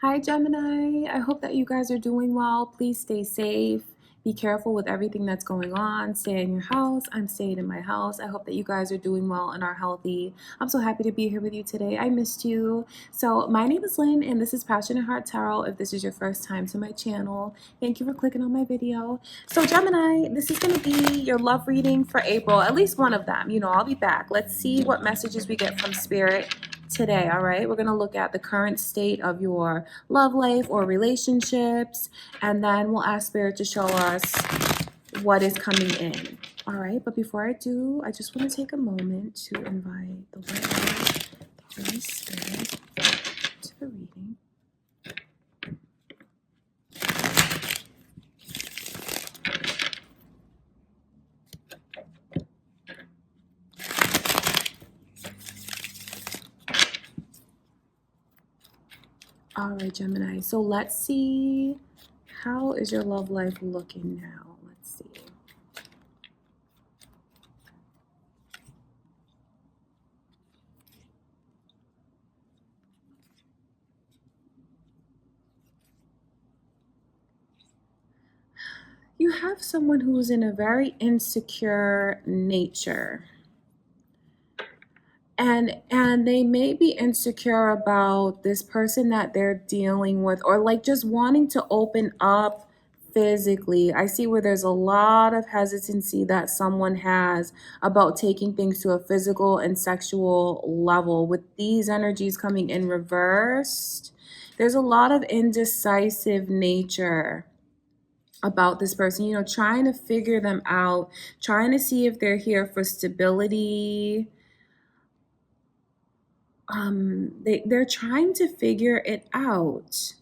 Hi, Gemini. I hope that you guys are doing well. Please stay safe. Be careful with everything that's going on. Stay in your house. I'm staying in my house. I hope that you guys are doing well and are healthy. I'm so happy to be here with you today. I missed you. So, my name is Lynn, and this is Passionate Heart Tarot. If this is your first time to my channel, thank you for clicking on my video. So, Gemini, this is going to be your love reading for April, at least one of them. I'll be back. Let's see what messages we get from Spirit today. All right, we're going to look at the current state of your love life or relationships, and then we'll ask Spirit to show us what is coming in. All right, but before I do, I just want to take a moment to invite the Lord, the Holy Spirit, to the reading. All right, Gemini, so let's see, how is your love life looking now? Let's see. You have someone who's in a very insecure nature. And they may be insecure about this person that they're dealing with, or like just wanting to open up physically. I see where there's a lot of hesitancy that someone has about taking things to a physical and sexual level. With these energies coming in reversed, there's a lot of indecisive nature about this person, trying to figure them out, trying to see if they're here for stability. They're trying to figure it out.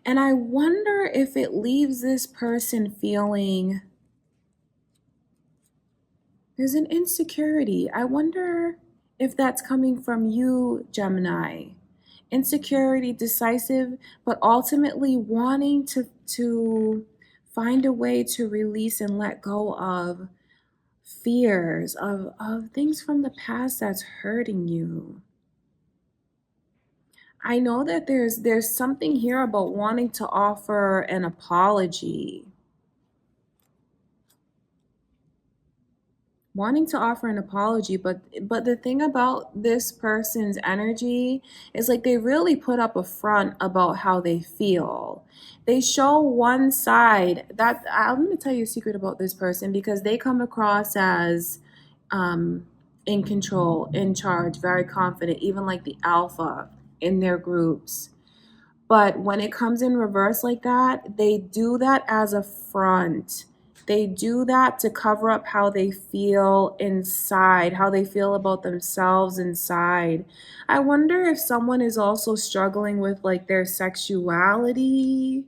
And I wonder if it leaves this person feeling there's an insecurity. I wonder if that's coming from you, Gemini. Insecurity, decisive, but ultimately wanting to find a way to release and let go of fears, of things from the past that's hurting you. I know that there's something here about wanting to offer an apology. Wanting to offer an apology, but the thing about this person's energy is like they really put up a front about how they feel. They show one side. That I'm going to tell you a secret about this person, because they come across as in control, in charge, very confident, even like the alpha in their groups. But when it comes in reverse like that, they do that as a front. They do that to cover up how they feel inside, how they feel about themselves inside. I wonder if someone is also struggling with like their sexuality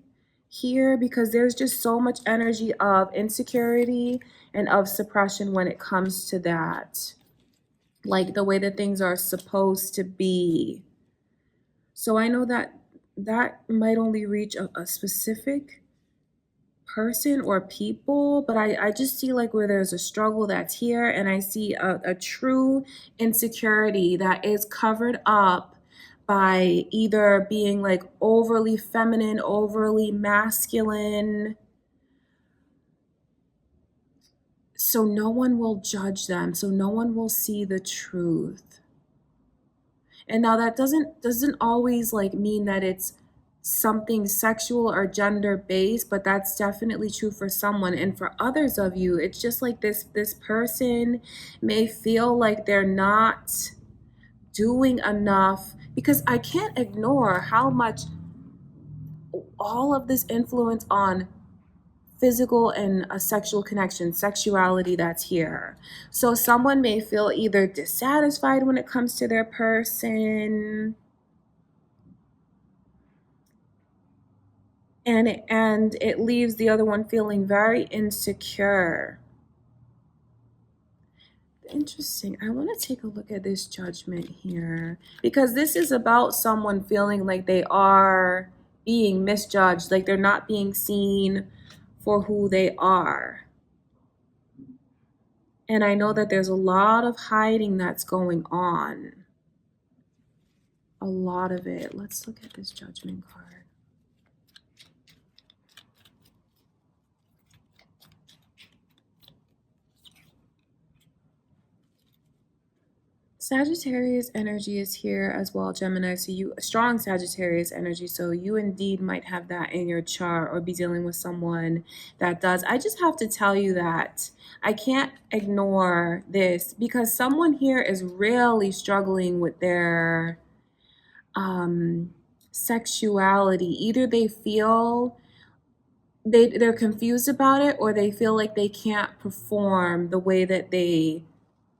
here, because there's just so much energy of insecurity and of suppression when it comes to that, like the way that things are supposed to be. So I know that might only reach a specific person or people, but I just see like where there's a struggle that's here, and I see a true insecurity that is covered up by either being like overly feminine, overly masculine, so no one will judge them, so no one will see the truth. And now that doesn't always like mean that it's something sexual or gender based, but that's definitely true for someone. And for others of you, it's just like this person may feel like they're not doing enough, because I can't ignore how much all of this influence on physical and a sexual connection, sexuality that's here. So someone may feel either dissatisfied when it comes to their person, and it leaves the other one feeling very insecure. Interesting. I want to take a look at this judgment here, because this is about someone feeling like they are being misjudged, like they're not being seen for who they are. And I know that there's a lot of hiding that's going on. A lot of it. Let's look at this judgment card. Sagittarius energy is here as well, Gemini. So you strong Sagittarius energy. So you indeed might have that in your chart or be dealing with someone that does. I just have to tell you that I can't ignore this because someone here is really struggling with their um sexuality. Either they feel they're confused about it or they feel like they can't perform the way that they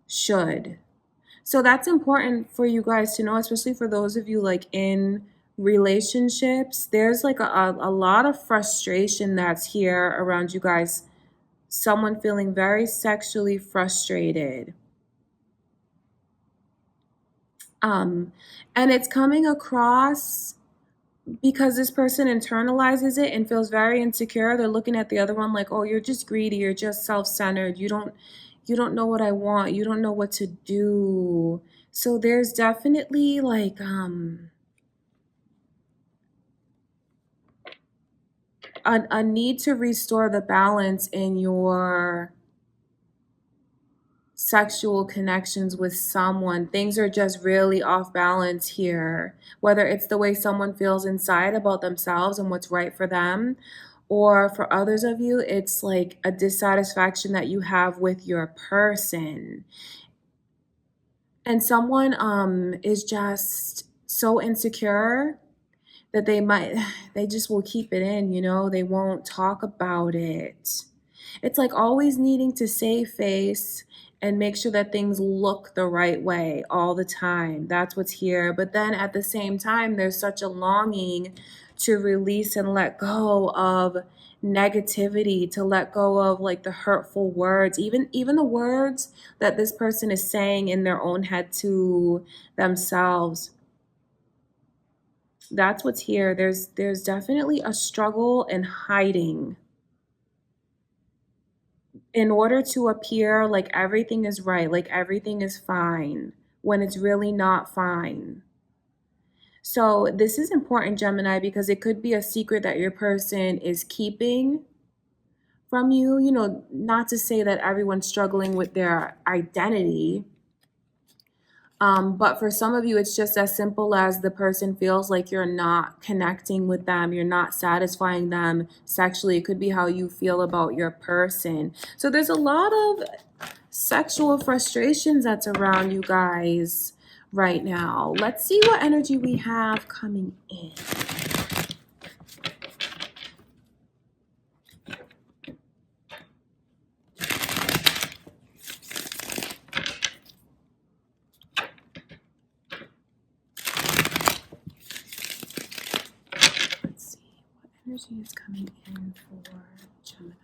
should. So that's important for you guys to know, especially for those of you like in relationships. There's like a lot of frustration that's here around you guys. Someone feeling very sexually frustrated. Um, and it's coming across because this person internalizes it and feels very insecure. They're looking at the other one like, oh, you're just greedy, you're just self-centered, you don't know what I want, you don't know what to do. So there's definitely like a need to restore the balance in your sexual connections with someone. Things are just really off balance here, whether it's the way someone feels inside about themselves and what's right for them, or for others of you, it's like a dissatisfaction that you have with your person. And someone is just so insecure that they just will keep it in, they won't talk about it. It's like always needing to save face and make sure that things look the right way all the time. That's what's here. But then at the same time, there's such a longing to release and let go of negativity, to let go of like the hurtful words, even the words that this person is saying in their own head to themselves. That's what's here. There's definitely a struggle in hiding in order to appear like everything is right, like everything is fine, when it's really not fine. So this is important, Gemini, because it could be a secret that your person is keeping from you. Not to say that everyone's struggling with their identity. But for some of you, it's just as simple as the person feels like you're not connecting with them, you're not satisfying them sexually. It could be how you feel about your person. So there's a lot of sexual frustrations that's around you guys right now. Let's see what energy we have coming in. Let's see what energy is coming in for Gemini.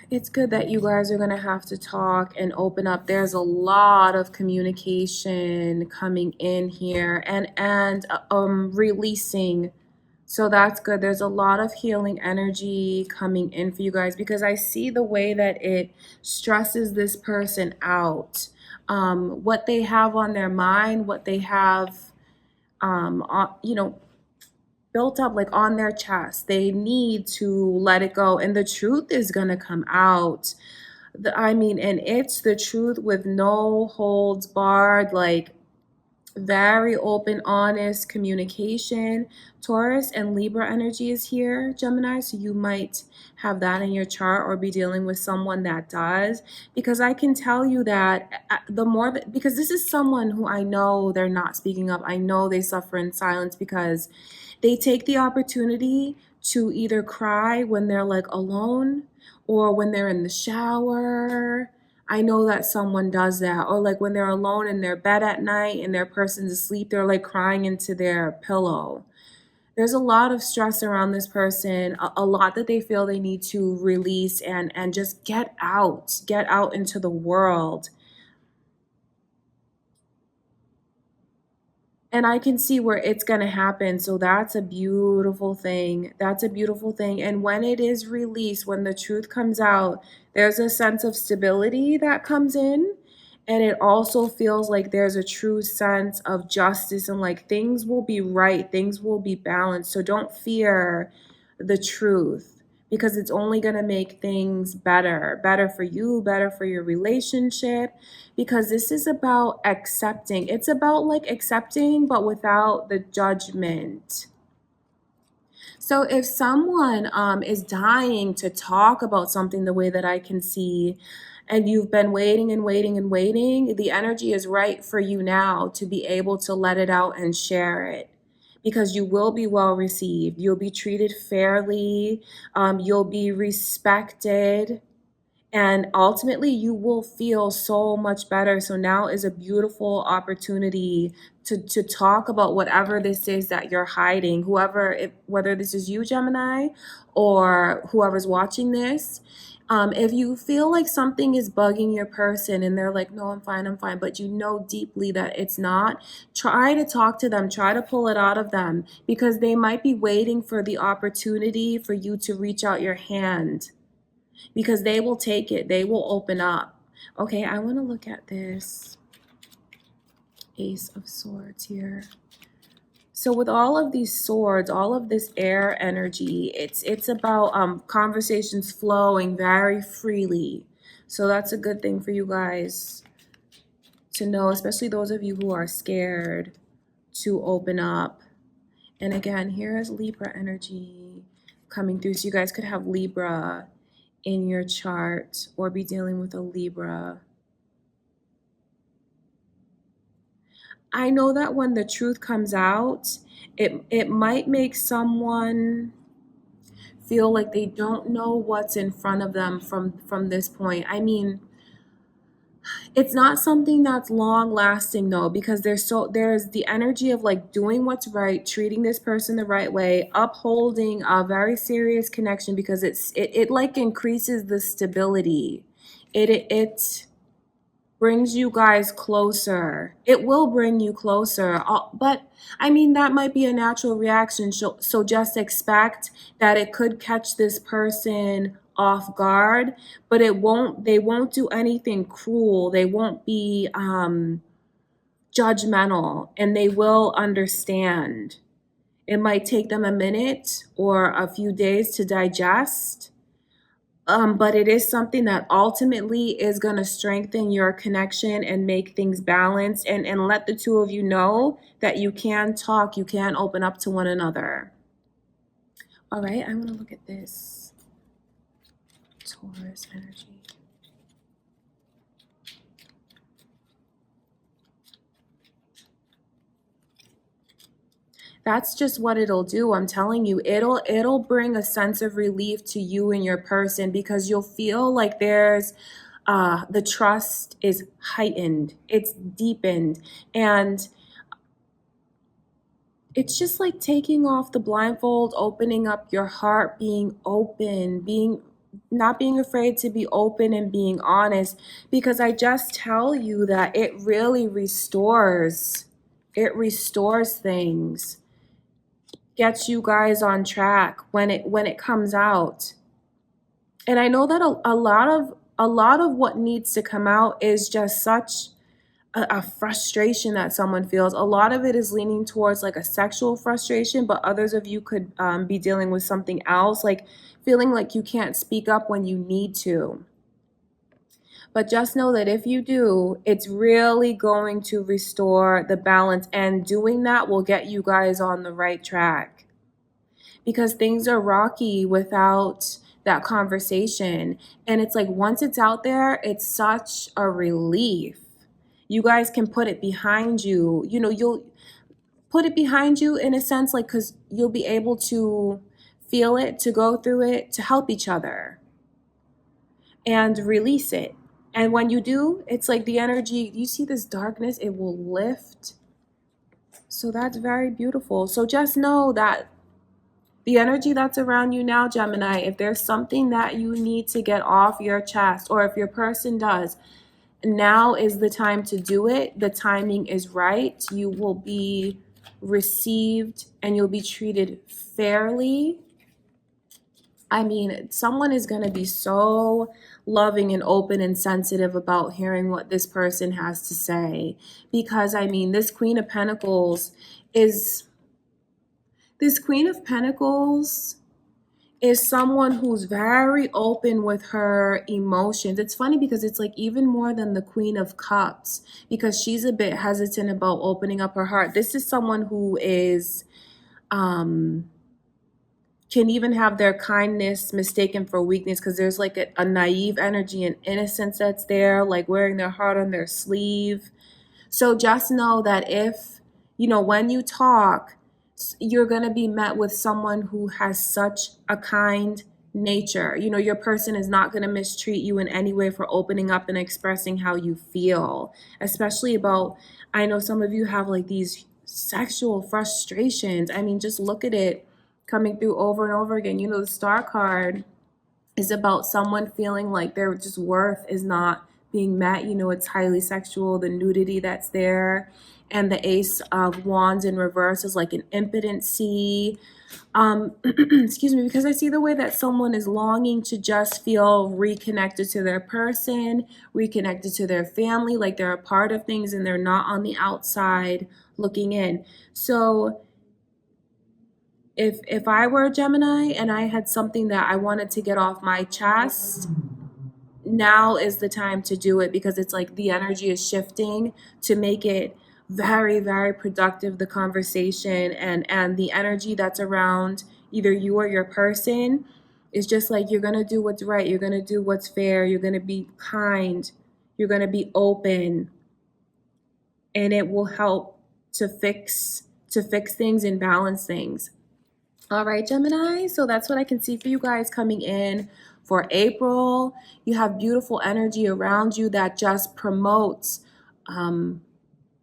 It's good that you guys are going to have to talk and open up. There's a lot of communication coming in here and releasing. So that's good. There's a lot of healing energy coming in for you guys because I see the way that it stresses this person out. What they have on their mind, what they have built up like on their chest. They need to let it go, and the truth is going to come out. And it's the truth with no holds barred, like very open, honest communication. Taurus and Libra energy is here, Gemini. So you might have that in your chart or be dealing with someone that does. Because I can tell you that because this is someone who I know they're not speaking up. I know they suffer in silence because they take the opportunity to either cry when they're like alone or when they're in the shower. I know that someone does that. Or like when they're alone in their bed at night and their person's asleep, they're like crying into their pillow. There's a lot of stress around this person, a lot that they feel they need to release and just get out into the world. And I can see where it's going to happen. So that's a beautiful thing. That's a beautiful thing. And when it is released, when the truth comes out, there's a sense of stability that comes in. And it also feels like there's a true sense of justice and like things will be right, things will be balanced. So don't fear the truth because it's only going to make things better for you, better for your relationship, because this is about accepting. It's about like accepting, but without the judgment. So if someone is dying to talk about something the way that I can see, and you've been waiting and waiting and waiting, the energy is right for you now to be able to let it out and share it. Because you will be well received. You'll be treated fairly. You'll be respected. And ultimately, you will feel so much better. So now is a beautiful opportunity to talk about whatever this is that you're hiding. Whether this is you, Gemini, or whoever's watching this. If you feel like something is bugging your person and they're like, no, I'm fine, but you know deeply that it's not, try to talk to them, try to pull it out of them, because they might be waiting for the opportunity for you to reach out your hand, because they will take it. They will open up. Okay, I want to look at this Ace of Swords here. So with all of these swords, all of this air energy, it's about conversations flowing very freely. So that's a good thing for you guys to know, especially those of you who are scared to open up. And again, here is Libra energy coming through. So you guys could have Libra in your chart or be dealing with a Libra. I know that when the truth comes out, it might make someone feel like they don't know what's in front of them from this point. I mean, it's not something that's long lasting though, because there's the energy of like doing what's right, treating this person the right way, upholding a very serious connection, because it like increases the stability. It brings you guys closer. It will bring you closer. But I mean, that might be a natural reaction. So just expect that it could catch this person off guard, but they won't do anything cruel. They won't be judgmental, and they will understand. It might take them a minute or a few days to digest. But it is something that ultimately is going to strengthen your connection and make things balanced, and let the two of you know that you can talk, you can open up to one another. All right, I want to look at this Taurus energy. That's just what it'll do. I'm telling you, it'll bring a sense of relief to you and your person, because you'll feel like there's the trust is heightened, it's deepened, and it's just like taking off the blindfold, opening up your heart, being open, not being afraid to be open and being honest, because I just tell you that it really restores. It restores things, gets you guys on track when it comes out. And I know that a lot of what needs to come out is just such a frustration that someone feels. A lot of it is leaning towards like a sexual frustration, but others of you could be dealing with something else, like feeling like you can't speak up when you need to. But just know that if you do, it's really going to restore the balance, and doing that will get you guys on the right track, because things are rocky without that conversation. And it's like once it's out there, it's such a relief. You guys can put it behind you. You know, you'll put it behind you in a sense, like, because you'll be able to feel it, to go through it, to help each other and release it. And when you do, it's like the energy, you see this darkness, it will lift. So that's very beautiful. So just know that the energy that's around you now, Gemini, if there's something that you need to get off your chest, or if your person does, now is the time to do it. The timing is right. You will be received and you'll be treated fairly. I mean, someone is going to be so loving and open and sensitive about hearing what this person has to say. Because, I mean, is this Queen of Pentacles is someone who's very open with her emotions. It's funny because it's like even more than the Queen of Cups, because she's a bit hesitant about opening up her heart. This is someone who is um can even have their kindness mistaken for weakness, because there's like a naive energy and innocence that's there, like wearing their heart on their sleeve. So just know that if, when you talk, you're going to be met with someone who has such a kind nature. Your person is not going to mistreat you in any way for opening up and expressing how you feel, especially about, I know some of you have like these sexual frustrations. I mean, just look at it coming through over and over again. The Star card is about someone feeling like their just worth is not being met. It's highly sexual, the nudity that's there. And the Ace of Wands in reverse is like an impotency. Excuse me, because I see the way that someone is longing to just feel reconnected to their person, reconnected to their family, like they're a part of things and they're not on the outside looking in. So if I were a Gemini and I had something that I wanted to get off my chest, now is the time to do it, because it's like the energy is shifting to make it very, very productive, the conversation, and the energy that's around either you or your person is just like, you're going to do what's right, you're going to do what's fair, you're going to be kind, you're going to be open, and it will help to fix things and balance things. All right, Gemini. So that's what I can see for you guys coming in for April. You have beautiful energy around you that just promotes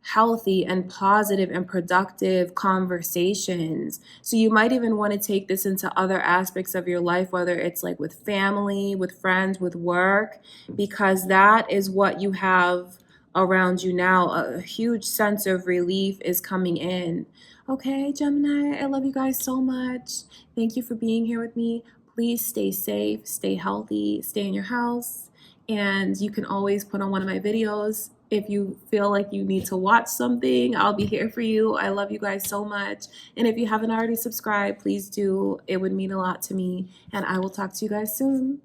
healthy and positive and productive conversations. So you might even want to take this into other aspects of your life, whether it's like with family, with friends, with work, because that is what you have around you now. A huge sense of relief is coming in. Okay, Gemini, I love you guys so much. Thank you for being here with me. Please stay safe, stay healthy, stay in your house. And you can always put on one of my videos if you feel like you need to watch something. I'll be here for you. I love you guys so much. And if you haven't already subscribed, please do. It would mean a lot to me. And I will talk to you guys soon.